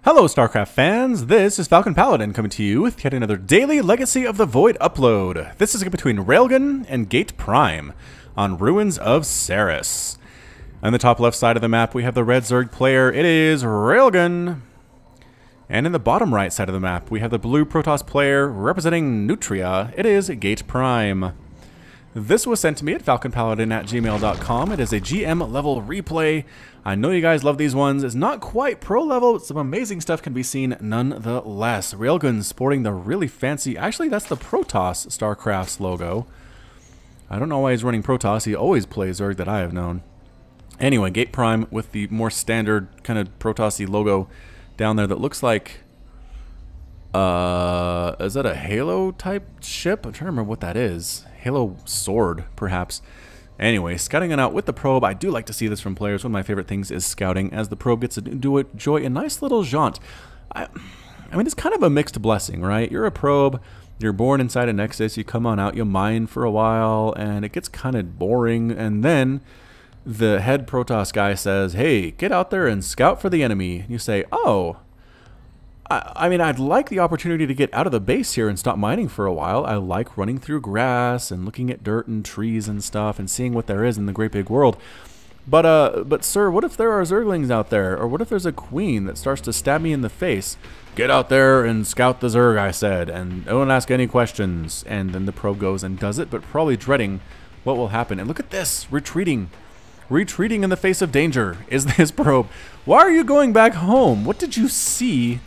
Hello StarCraft fans, this is falconpaladin coming to you with yet another daily Legacy of the Void upload. This is between Railgan and GatePrime on Ruins of Seras. On the top left side of the map we have the red Zerg player, it is Railgan. And in the bottom right side of the map we have the blue Protoss player representing Nutria, it is GatePrime. This was sent to me at falconpaladin@gmail.com. It is a GM level replay. I know you guys love these ones. It's not quite pro level, but some amazing stuff can be seen nonetheless. Railgun sporting the really fancy, actually that's the Protoss StarCraft's logo. I don't know why he's running Protoss, he always plays Zerg that I have known. Anyway, GatePrime with the more standard kind of Protoss-y logo down there that looks like, is that a Halo type ship? I'm trying to remember what that is. Halo sword, perhaps. Anyway, scouting it out with the probe. I do like to see this from players. One of my favorite things is scouting, as the probe gets to enjoy a nice little jaunt. I mean, it's kind of a mixed blessing, right? You're a probe, you're born inside a Nexus, you come on out, you mine for a while, and it gets kind of boring, and then the head Protoss guy says, hey, get out there and scout for the enemy. And you say, oh, I mean, I'd like the opportunity to get out of the base here and stop mining for a while. I like running through grass and looking at dirt and trees and stuff and seeing what there is in the great big world. But sir, what if there are Zerglings out there? Or what if there's a queen that starts to stab me in the face? Get out there and scout the Zerg, I said, and don't ask any questions. And then the probe goes and does it, but probably dreading what will happen. And look at this, retreating. Retreating in the face of danger is this probe. Why are you going back home? What did you see?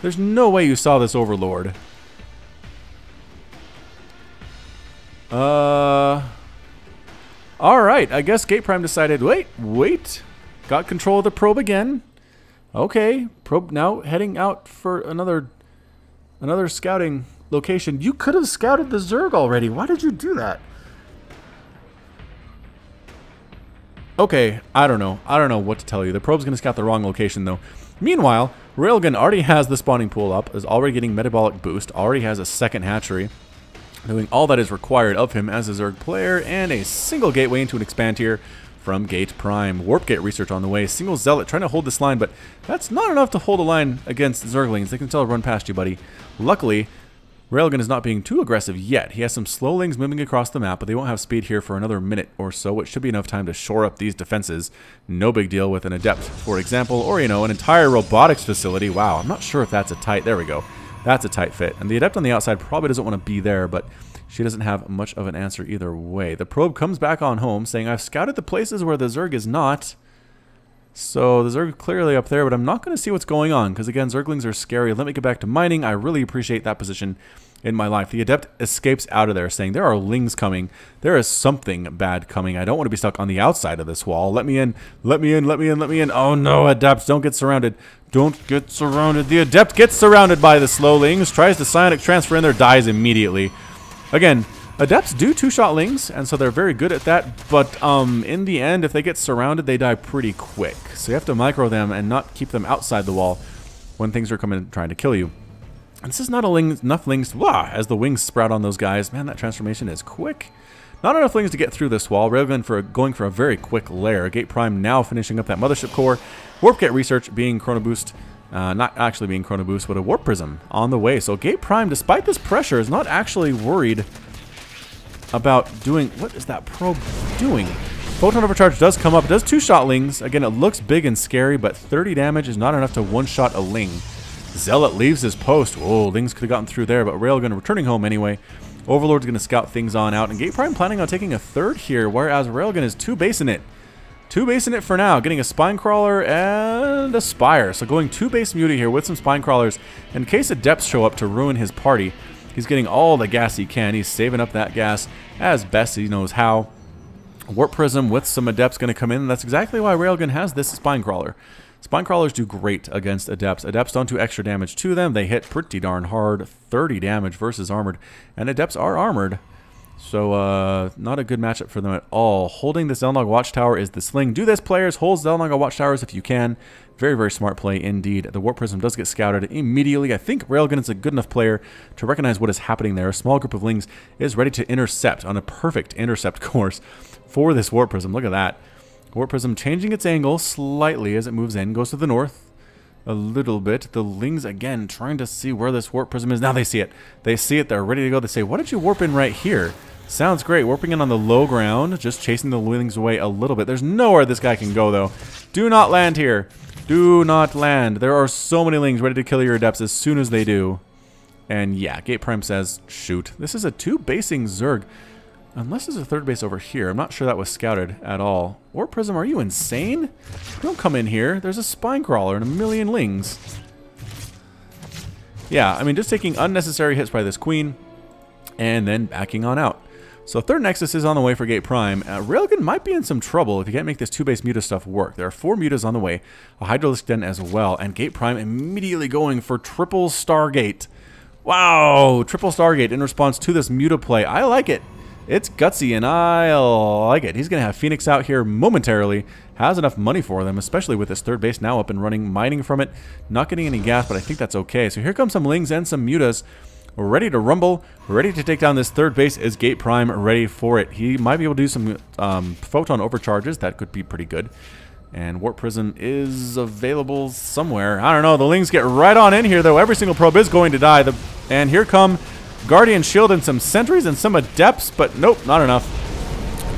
There's no way you saw this Overlord. Alright, I guess GatePrime decided, wait. Got control of the probe again. Okay, probe now heading out for another scouting location. You could have scouted the Zerg already. Why did you do that? Okay, I don't know. I don't know what to tell you. The probe's going to scout the wrong location, though. Meanwhile, Railgun already has the spawning pool up, is already getting metabolic boost, already has a second hatchery, doing all that is required of him as a Zerg player, and a single gateway into an expand tier from GatePrime. Warp gate research on the way, single zealot trying to hold this line, but that's not enough to hold a line against Zerglings. They can still run past you, buddy. Luckily, Railgun is not being too aggressive yet. He has some slowlings moving across the map, but they won't have speed here for another minute or so, which should be enough time to shore up these defenses. No big deal with an adept, for example, or, you know, an entire robotics facility. Wow, I'm not sure if that's a tight, there we go. That's a tight fit. And the adept on the outside probably doesn't want to be there, but she doesn't have much of an answer either way. The probe comes back on home, saying, I've scouted the places where the Zerg is not. So the Zerg clearly up there, but I'm not going to see what's going on, because again, Zerglings are scary. Let me get back to mining. I really appreciate that position in my life. The adept escapes out of there, saying, there are lings coming. There is something bad coming. I don't want to be stuck on the outside of this wall. Let me in. Let me in. Let me in. Let me in. Oh no, adepts, don't get surrounded. Don't get surrounded. The adept gets surrounded by the slowlings, tries to psionic transfer in there, dies immediately. Again, adepts do two-shot lings, and so they're very good at that, but in the end, if they get surrounded, they die pretty quick. So you have to micro them and not keep them outside the wall when things are coming trying to kill you. And this is not enough lings, as the wings sprout on those guys. Man, that transformation is quick. Not enough lings to get through this wall. Railgun going for a very quick lair. GatePrime now finishing up that mothership core. Warp Gate research being Chrono Boost. Not actually being Chrono Boost, but a Warp Prism on the way. So GatePrime, despite this pressure, is not actually worried about doing... What is that probe doing? Photon Overcharge does come up. It does two-shot lings. Again, it looks big and scary, but 30 damage is not enough to one-shot a ling. Zealot leaves his post. Oh, lings could have gotten through there, but Railgun returning home anyway. Overlord's going to scout things on out, and GatePrime planning on taking a third here, whereas Railgun is two-basing it. Two-basing it for now, getting a Spine Crawler and a Spire. So going two-base Muty here with some Spine Crawlers. In case adepts show up to ruin his party, he's getting all the gas he can. He's saving up that gas as best he knows how. Warp Prism with some adepts going to come in. That's exactly why Railgun has this Spine Crawler. Spine Crawlers do great against adepts. Adepts don't do extra damage to them. They hit pretty darn hard. 30 damage versus armored. And adepts are armored. So, not a good matchup for them at all. Holding the Xel'Naga Watchtower is the sling. Do this, players. Hold Xel'Naga Watchtowers if you can. Very, very smart play indeed. The Warp Prism does get scouted immediately. I think Railgun is a good enough player to recognize what is happening there. A small group of lings is ready to intercept on a perfect intercept course for this Warp Prism. Look at that. Warp Prism changing its angle slightly as it moves in. Goes to the north. a little bit. The Lings, again, trying to see where this warp prism is. Now they see it. They see it. They're ready to go. They say, why don't you warp in right here? Sounds great. Warping in on the low ground, just chasing the Lings away a little bit. There's nowhere this guy can go, though. Do not land here. Do not land. There are so many Lings ready to kill your Adepts as soon as they do. And yeah, GatePrime says, shoot. This is a 2-basing Zerg. Unless there's a 3rd base over here. I'm not sure that was scouted at all. Warp Prism, are you insane? Don't come in here. There's a Spine Crawler and a million Lings. Yeah, I mean, just taking unnecessary hits by this Queen and then backing on out. So 3rd Nexus is on the way for GatePrime. Railgun might be in some trouble if you can't make this 2-base Muta stuff work. There are 4 Mutas on the way, a Hydralisk Den as well, and GatePrime immediately going for triple Stargate. Wow, triple Stargate in response to this Muta play. I like it. It's gutsy, and I like it. He's going to have Phoenix out here momentarily. Has enough money for them, especially with his 3rd base now up and running, mining from it. Not getting any gas, but I think that's okay. So here come some Lings and some Mutas. Ready to rumble, ready to take down this 3rd base. Is GatePrime ready for it? He might be able to do some photon overcharges. That could be pretty good. And Warp Prism is available somewhere. I don't know. The Lings get right on in here, though. Every single probe is going to die. And here come Guardian Shield and some Sentries and some Adepts, but nope, not enough.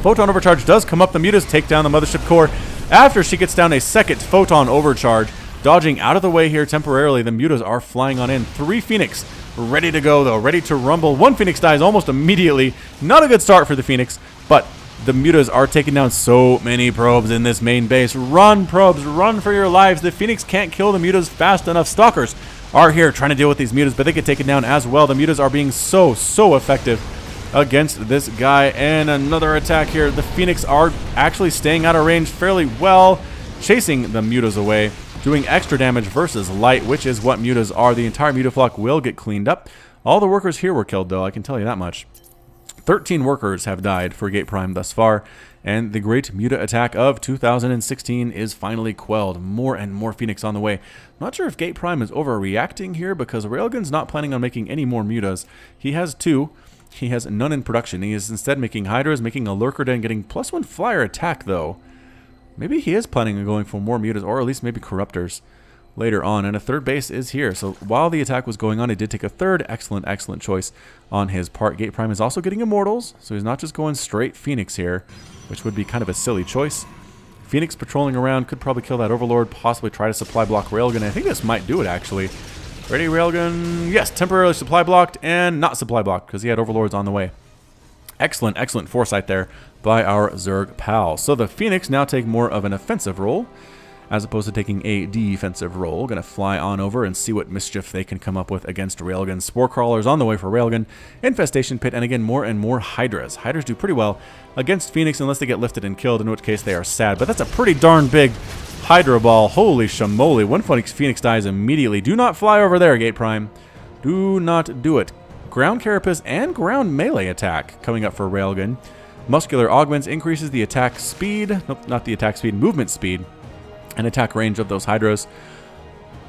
Photon Overcharge does come up. The Mutas take down the Mothership Core after she gets down a 2nd Photon Overcharge. Dodging out of the way here temporarily. The Mutas are flying on in. 3 Phoenix ready to go, though. Ready to rumble. 1 Phoenix dies almost immediately. Not a good start for the Phoenix, but the Mutas are taking down so many probes in this main base. Run, probes. Run for your lives. The Phoenix can't kill the Mutas fast enough. Stalkers are here trying to deal with these Mutas, but they get taken down as well. The Mutas are being so effective against this guy. And another attack here. The Phoenix are actually staying out of range fairly well, chasing the Mutas away, doing extra damage versus light, which is what Mutas are. The entire Mutaflock will get cleaned up. All the workers here were killed, though. I can tell you that much. 13 workers have died for GatePrime thus far, and the great Muta attack of 2016 is finally quelled. More and more Phoenix on the way. Not sure if GatePrime is overreacting here, because Railgun's not planning on making any more Mutas. He has 2. He has none in production. He is instead making Hydras, making a Lurker Den, getting +1 flyer attack, though. Maybe he is planning on going for more Mutas, or at least maybe Corruptors later on. And a 3rd base is here. So while the attack was going on, he did take a 3rd. Excellent choice on his part. GatePrime is also getting Immortals, so he's not just going straight Phoenix here, which would be kind of a silly choice. Phoenix patrolling around could probably kill that Overlord, possibly try to supply block Railgun. I think this might do it, actually. Ready, Railgun? Yes, temporarily supply blocked and not supply blocked because he had Overlords on the way. Excellent foresight there by our Zerg pal. So the Phoenix now take more of an offensive role as opposed to taking a defensive role. Gonna fly on over and see what mischief they can come up with against Railgun. Spore Crawlers on the way for Railgun. Infestation Pit, and again, more and more Hydras. Hydras do pretty well against Phoenix unless they get lifted and killed, in which case they are sad. But that's a pretty darn big Hydra ball. Holy shamoly. 1 Phoenix dies immediately. Do not fly over there, GatePrime. Do not do it. Ground Carapace and ground melee attack coming up for Railgun. Muscular Augments increases the attack speed, nope, not the attack speed, movement speed, and attack range of those Hydras.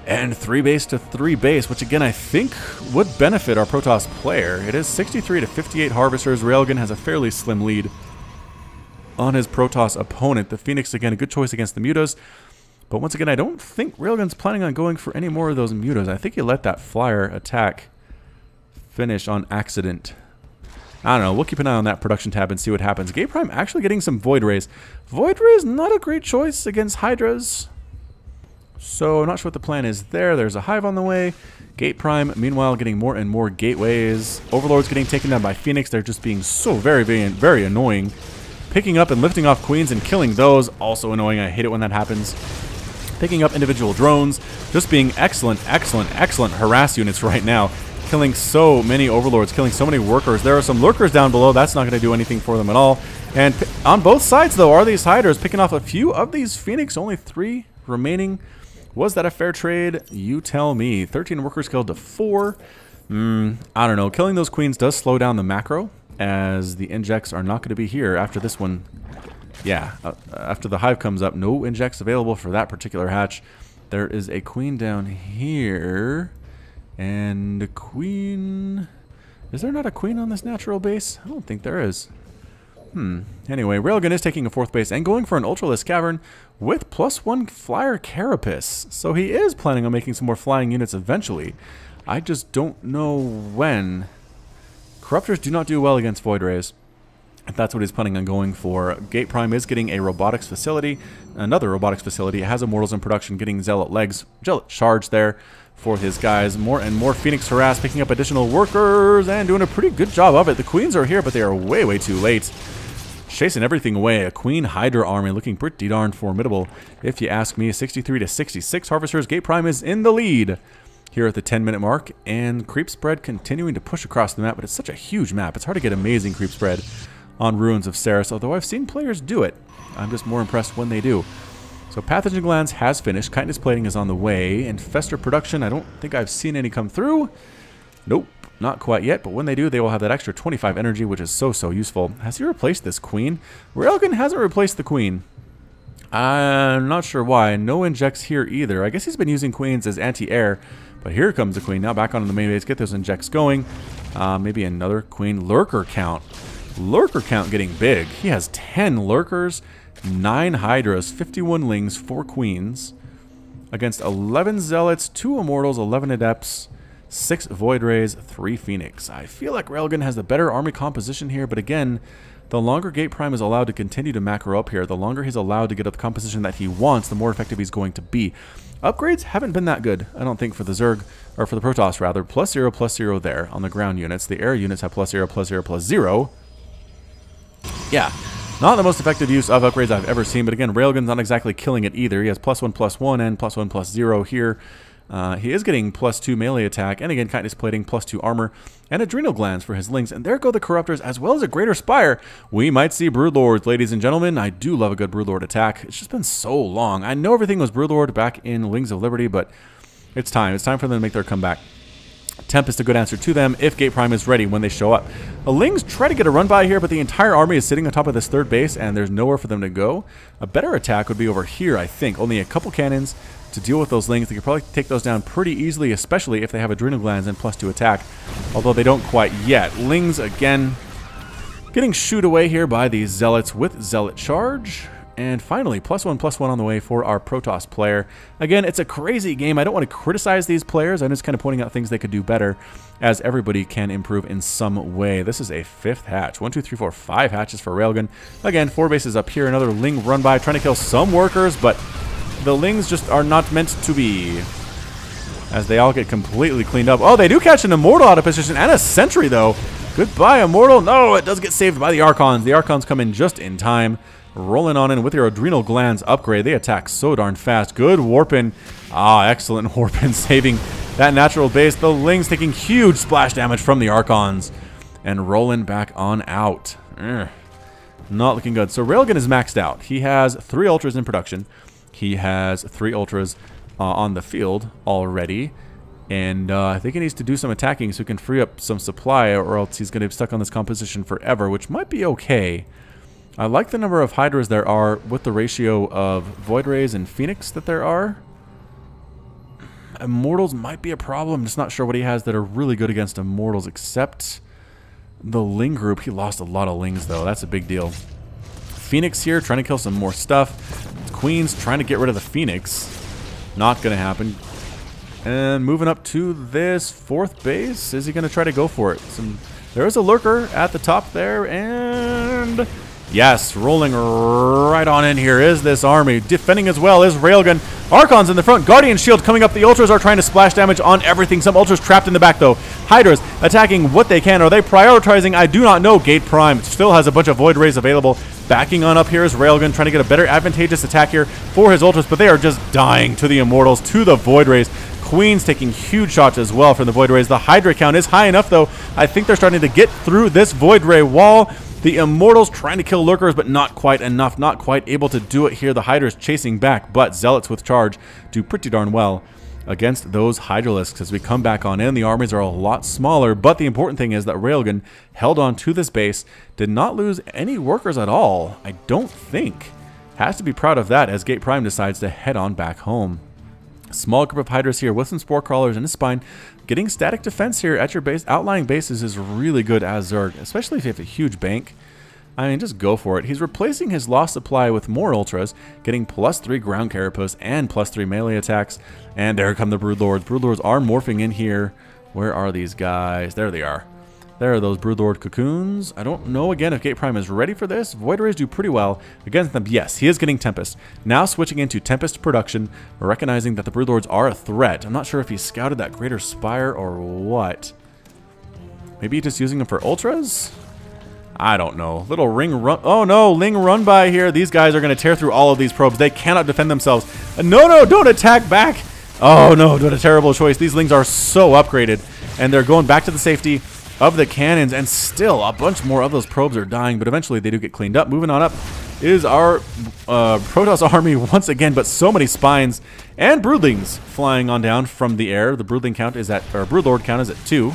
And 3 base to 3 base, which again I think would benefit our Protoss player. It is 63 to 58 Harvesters. Railgun has a fairly slim lead on his Protoss opponent. The Phoenix, again, a good choice against the Mutas. But once again, I don't think Railgun's planning on going for any more of those Mutas. I think he let that flyer attack finish on accident. I don't know. We'll keep an eye on that production tab and see what happens. GatePrime actually getting some Void Rays. Void Rays not a great choice against Hydras. So I'm not sure what the plan is there. There's a Hive on the way. GatePrime, meanwhile, getting more and more gateways. Overlord's getting taken down by Phoenix. They're just being so very annoying. Picking up and lifting off Queens and killing those. Also annoying. I hate it when that happens. Picking up individual drones. Just being excellent harass units right now. Killing so many Overlords, killing so many workers. There are some Lurkers down below. That's not going to do anything for them at all. And on both sides, though, are these Hydras picking off a few of these Phoenix. Only 3 remaining. Was that a fair trade? You tell me. 13 workers killed to 4. I don't know. Killing those Queens does slow down the macro, as the injects are not going to be here after this one. Yeah, after the Hive comes up, no injects available for that particular hatch. There is a Queen down here. And a Queen... Is there not a Queen on this natural base? I don't think there is. Anyway, Railgun is taking a 4th base and going for an Ultralisk Cavern with +1 Flyer Carapace. So he is planning on making some more flying units eventually. I just don't know when. Corruptors do not do well against Void Rays. If that's what he's planning on going for. GatePrime is getting a robotics facility, another robotics facility. It has Immortals in production, getting Zealot legs, Zealot charge there for his guys. More and more Phoenix Harass, picking up additional workers and doing a pretty good job of it. The Queens are here, but they are way, way too late. Chasing everything away. A Queen Hydra army looking pretty darn formidable. If you ask me, 63 to 66 Harvesters. GatePrime is in the lead here at the 10-minute mark. And creep spread continuing to push across the map, but it's such a huge map. It's hard to get amazing creep spread on Ruins of Seras, although I've seen players do it. I'm just more impressed when they do. So Pathogen Glands has finished. Chitinous Plating is on the way. Infestor production, I don't think I've seen any come through. Nope, not quite yet, but when they do, they will have that extra 25 energy, which is so useful. Has he replaced this Queen? Railgun hasn't replaced the Queen. I'm not sure why. No injects here either. I guess he's been using Queens as anti-air, but here comes the Queen. Now back on the main base. Get those injects going. Maybe another Queen. Lurker count. Lurker count getting big. He has 10 Lurkers, 9 Hydras, 51 Lings, 4 Queens, against 11 Zealots, 2 Immortals, 11 Adepts, 6 Void Rays, 3 Phoenix. I feel like Railgun has the better army composition here, but again, the longer GatePrime is allowed to continue to macro up here, the longer he's allowed to get up the composition that he wants, the more effective he's going to be. Upgrades haven't been that good, I don't think, for the Zerg, or for the Protoss rather. +0/+0 there on the ground units. The air units have +0/+0/+0. Yeah, not the most effective use of upgrades I've ever seen, but again, Railgun's not exactly killing it either. He has +1/+1 and +1/+0 here. He is getting +2 melee attack, and again, Chitinous Plating, +2 armor, and Adrenal Glands for his Lings. And there go the Corruptors, as well as a Greater Spire. We might see Broodlords, ladies and gentlemen. I do love a good Broodlord attack. It's just been so long. I know everything was Broodlord back in Wings of Liberty, but it's time. It's time for them to make their comeback. Tempest a good answer to them if GatePrime is ready when they show up. The Lings try to get a run by here, but the entire army is sitting on top of this 3rd base, and there's nowhere for them to go. A better attack would be over here, I think. Only a couple cannons to deal with those Lings. They could probably take those down pretty easily, especially if they have Adrenal Glands and +2 attack, although they don't quite yet. Lings, again, getting shooed away here by these Zealots with Zealot Charge. And finally, +1/+1 on the way for our Protoss player. Again, it's a crazy game. I don't want to criticize these players. I'm just kind of pointing out things they could do better, as everybody can improve in some way. This is a 5th hatch. 1, 2, 3, 4, 5 hatches for Railgun. Again, 4 bases up here. Another Ling run by, trying to kill some workers, but the Lings just are not meant to be, as they all get completely cleaned up. Oh, they do catch an Immortal out of position, and a Sentry, though. Goodbye, Immortal. No, it does get saved by the Archons. The Archons come in just in time. Rolling on in with your Adrenal Glands upgrade. They attack so darn fast. Good Warpin. Ah, excellent Warpin saving that natural base. The Lings taking huge splash damage from the Archons. And rolling back on out. Not looking good. So Railgun is maxed out. He has 3 Ultras in production. He has 3 Ultras on the field already. And I think he needs to do some attacking so he can free up some supply, or else he's going to be stuck on this composition forever, which might be okay. I like the number of Hydras there are with the ratio of Void Rays and Phoenix that there are. Immortals might be a problem. I'm just not sure what he has that are really good against Immortals, except the Ling group. He lost a lot of Lings, though. That's a big deal. Phoenix here, trying to kill some more stuff. Queen's trying to get rid of the Phoenix. Not going to happen. And moving up to this 4th base. Is he going to try to go for it? There is a Lurker at the top there, and yes, rolling right on in here is this army. Defending as well is Railgun. Archons in the front. Guardian Shield coming up. The Ultras are trying to splash damage on everything. Some Ultras trapped in the back, though. Hydras attacking what they can. Are they prioritizing? I do not know. GatePrime still has a bunch of Void Rays available. Backing on up here is Railgun, trying to get a better advantageous attack here for his Ultras, but they are just dying to the Immortals, to the Void Rays. Queen's taking huge shots as well from the Void Rays. The Hydra count is high enough, though. I think they're starting to get through this Void Ray wall. The Immortals trying to kill Lurkers, but not quite enough. Not quite able to do it here. The Hydra's chasing back, but Zealots with charge do pretty darn well against those Hydralisks. As we come back on in, the armies are a lot smaller, but the important thing is that Railgun held on to this base, did not lose any workers at all, I don't think. Has to be proud of that as GatePrime decides to head on back home. Small group of Hydras here with some Spore Crawlers in his spine. Getting static defense here at your base, outlying bases is really good as Zerg, especially if you have a huge bank. I mean, just go for it. He's replacing his lost supply with more Ultras, getting +3 ground carapace and +3 melee attacks. And there come the Broodlords. Broodlords are morphing in here. Where are these guys? There they are. There are those Broodlord cocoons. I don't know, again, if GatePrime is ready for this. Void Rays do pretty well against them. Yes, he is getting Tempest. Now switching into Tempest production, recognizing that the Broodlords are a threat. I'm not sure if he scouted that Greater Spire or what. Maybe just using them for Ultras? I don't know. Little ring run. Oh no, Ling run by here. These guys are going to tear through all of these probes. They cannot defend themselves. No, don't attack back. Oh no, what a terrible choice. These Lings are so upgraded. And they're going back to the safety of the cannons. And still, a bunch more of those probes are dying. But eventually, they do get cleaned up. Moving on up is our Protoss army once again. But so many Spines and Broodlings flying on down from the air. The Broodling count is at, or Broodlord count is at 2.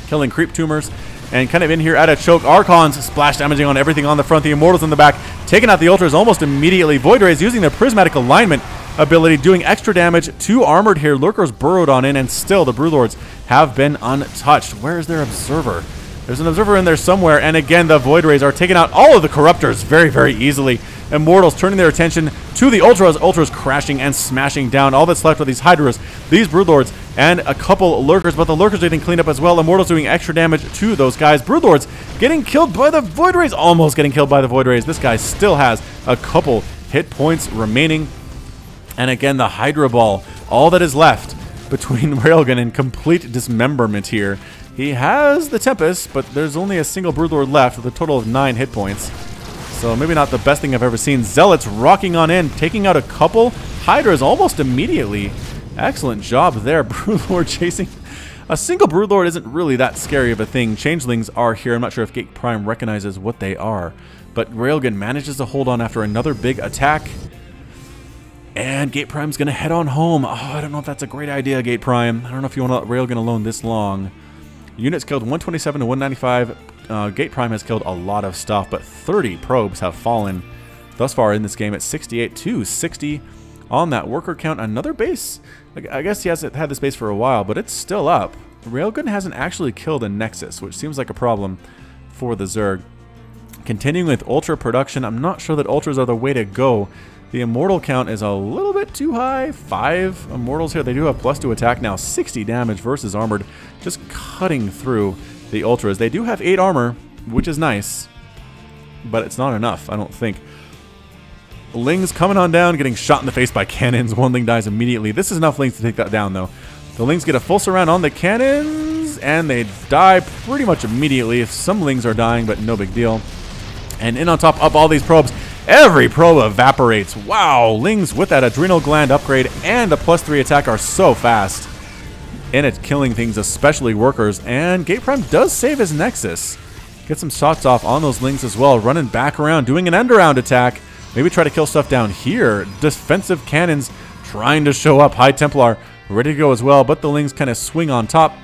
Killing Creep Tumors. And kind of in here at a choke, Archons splash damaging on everything on the front. The Immortals in the back, taking out the Ultras almost immediately. Void Rays using their Prismatic Alignment ability, doing extra damage to Armored here. Lurkers burrowed on in, and still the Broodlords have been untouched. Where is their Observer? There's an Observer in there somewhere, and again, the Void Rays are taking out all of the Corruptors very, very easily. Immortals turning their attention to the Ultras. Ultras crashing and smashing down. All that's left are these Hydras, these Broodlords, and a couple Lurkers, but the Lurkers are getting cleaned up as well. Immortals doing extra damage to those guys. Broodlords getting killed by the Void Rays. Almost getting killed by the Void Rays. This guy still has a couple hit points remaining. And again, the Hydra Ball. All that is left between Railgun and complete dismemberment here. He has the Tempest, but there's only a single Broodlord left with a total of 9 hit points. So maybe not the best thing I've ever seen. Zealots rocking on in, taking out a couple Hydras almost immediately. Excellent job there. Broodlord chasing. A single Broodlord isn't really that scary of a thing. Changelings are here. I'm not sure if GatePrime recognizes what they are. But Railgun manages to hold on after another big attack. And GatePrime's going to head on home. Oh, I don't know if that's a great idea, GatePrime. I don't know if you want to let Railgun alone this long. Units killed 127 to 195. GatePrime has killed a lot of stuff, but 30 probes have fallen thus far in this game at 68 to 60 on that worker count. Another base. I guess he hasn't had this base for a while, but it's still up. Railgun hasn't actually killed a Nexus, which seems like a problem for the Zerg. Continuing with Ultra production, I'm not sure that Ultras are the way to go. The Immortal count is a little bit too high. 5 Immortals here. They do have +2 attack now. 60 damage versus Armored. Just cutting through the Ultras. They do have 8 armor, which is nice. But it's not enough, I don't think. Lings coming on down, getting shot in the face by cannons. One Ling dies immediately. This is enough Lings to take that down, though. The Lings get a full surround on the cannons, and they die pretty much immediately. Some Lings are dying, but no big deal. And in on top, up all these probes. Every probe evaporates. Wow, Lings with that Adrenal Gland upgrade and the +3 attack are so fast. And it's killing things, especially workers. And GatePrime does save his Nexus. Get some shots off on those Lings as well. Running back around, doing an end-around attack. Maybe try to kill stuff down here. Defensive cannons trying to show up. High Templar ready to go as well. But the Lings kind of swing on top.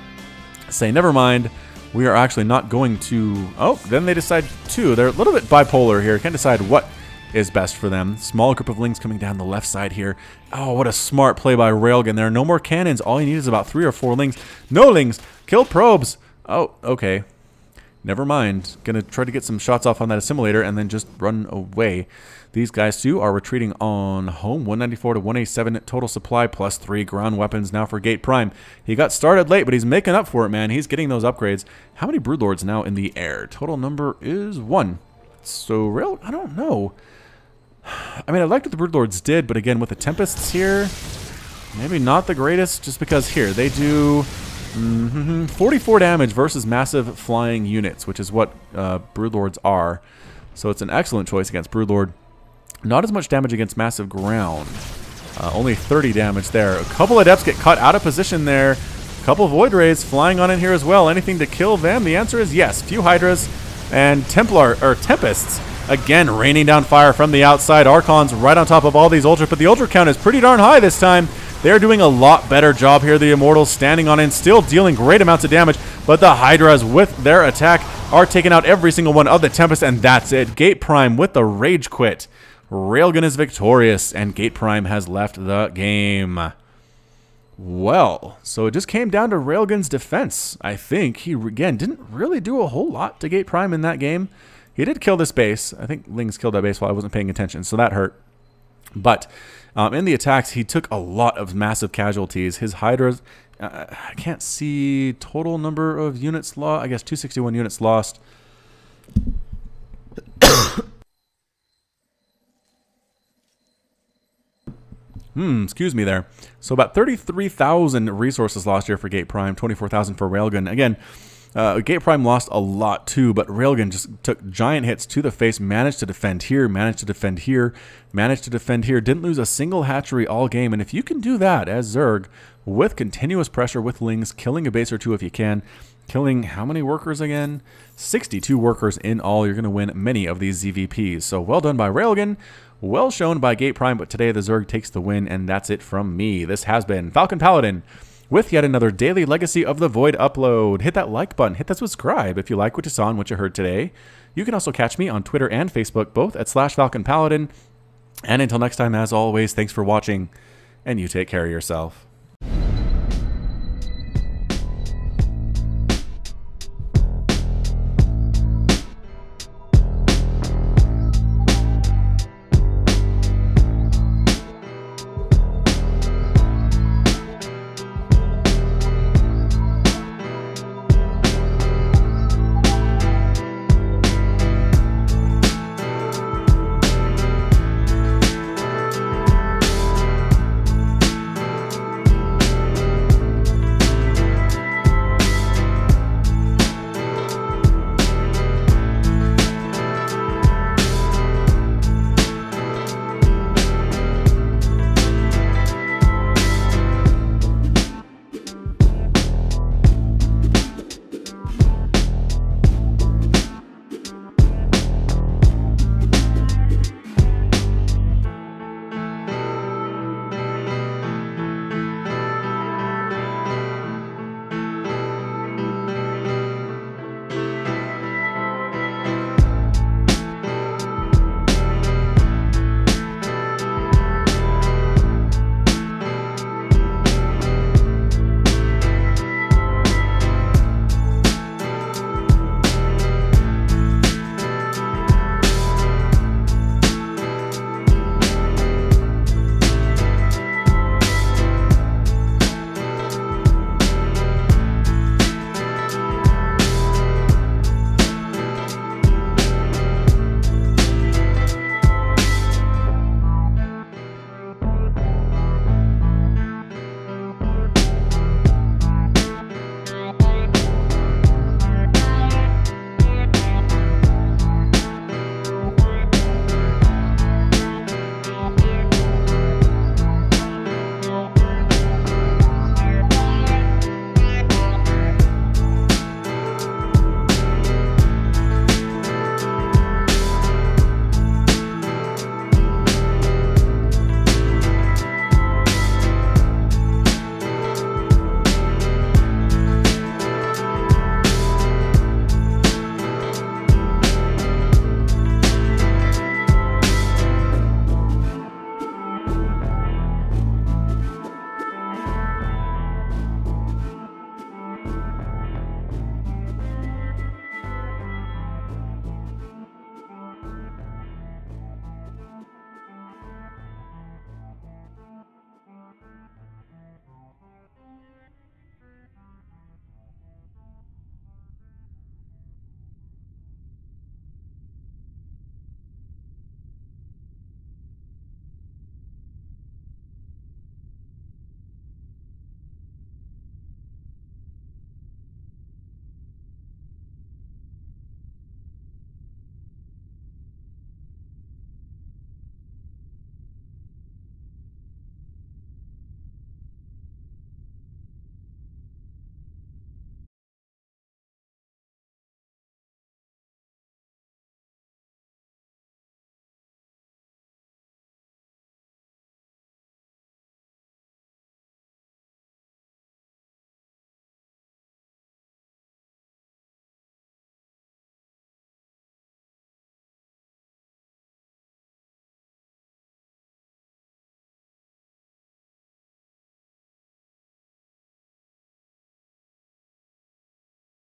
Say, never mind. We are actually not going to... Oh, then they decide to. They're a little bit bipolar here. Can't decide what is best for them. Small group of Lings coming down the left side here. Oh, what a smart play by Railgun. There are no more cannons. All you need is about 3 or 4 Lings. No Lings. Kill probes. Oh, okay. Never mind. Gonna try to get some shots off on that assimilator and then just run away. These guys too are retreating on home. 194 to 187 total supply +3 ground weapons now for GatePrime. He got started late, but he's making up for it, man. He's getting those upgrades. How many Broodlords now in the air? Total number is 1. So I don't know. I mean, I liked what the Broodlords did, but again, with the Tempests here, maybe not the greatest, just because here, they do 44 damage versus massive flying units, which is what Broodlords are. So it's an excellent choice against Broodlord. Not as much damage against massive ground. Only 30 damage there. A couple Adepts get cut out of position there. A couple Void Rays flying on in here as well. Anything to kill them? The answer is yes. Few Hydras and Tempests. Again, raining down fire from the outside. Archons right on top of all these Ultra, but the Ultra count is pretty darn high this time. They're doing a lot better job here. The Immortals standing on in, still dealing great amounts of damage, but the Hydras with their attack are taking out every single one of the Tempest, and that's it. GatePrime with the Rage Quit. Railgun is victorious, and GatePrime has left the game. Well, so it just came down to Railgun's defense. I think he, again, didn't really do a whole lot to GatePrime in that game. He did kill this base. I think Lings killed that base while I wasn't paying attention, so that hurt. But in the attacks, he took a lot of massive casualties. His Hydras, I can't see total number of units lost. I guess 261 units lost. Excuse me there. So about 33,000 resources lost here for GatePrime, 24,000 for Railgun. Again, GatePrime lost a lot too, but Railgun just took giant hits to the face, managed to defend here, managed to defend here, managed to defend here, didn't lose a single hatchery all game. And if you can do that as Zerg, with continuous pressure with Lings, killing a base or two if you can, killing how many workers again? 62 workers in all, you're going to win many of these ZVPs. So well done by Railgun. Well shown by GatePrime, but today the Zerg takes the win, and that's it from me. This has been Falcon Paladin with yet another daily Legacy of the Void upload. Hit that like button, hit that subscribe if you like what you saw and what you heard today. You can also catch me on Twitter and Facebook, both at /FalconPaladin. And until next time, as always, thanks for watching, and you take care of yourself.